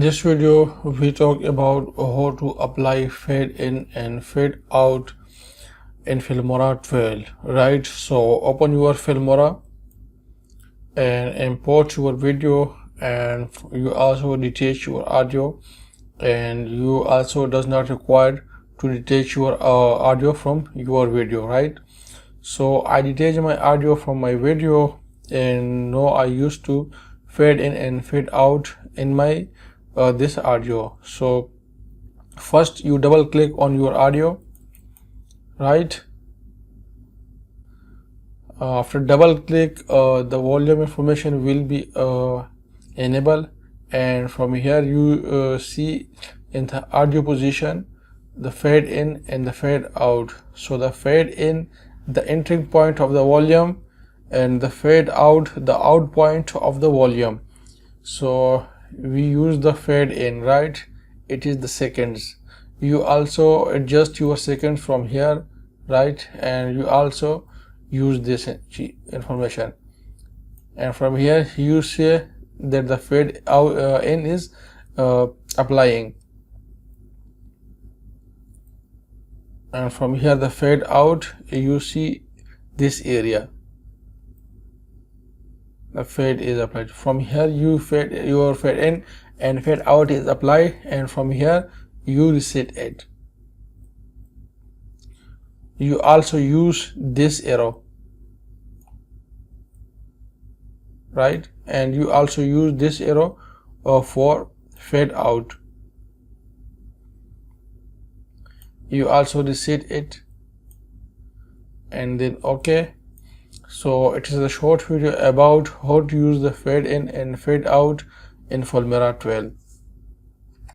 this video we talk about how to apply fade in and fade out in filmora 12, right? So open your filmora and import your video, and you also detach your audio, and you also does not require to detach your audio from your video, right? So I detach my audio from my video, and now I used to fade in and fade out in my this audio. So first you double click on your audio, right? After double click, the volume information will be enabled, and from here you see in the audio position the fade in and the fade out. So the fade in, the entering point of the volume, and the fade out, the out point of the volume. So we use the fade in, right? It is the seconds. You also adjust your seconds from here, right? And you also use this information, and from here you say that the fade out in is applying, and from here the fade out, you see this area, the fade is applied. From here you fade, your fade in and fade out is applied, and from here you reset it. You also use this arrow, right? And you also use this arrow for fade out. You also reset it, and then okay. So it is a short video about how to use the fade in and fade out in filmora 12.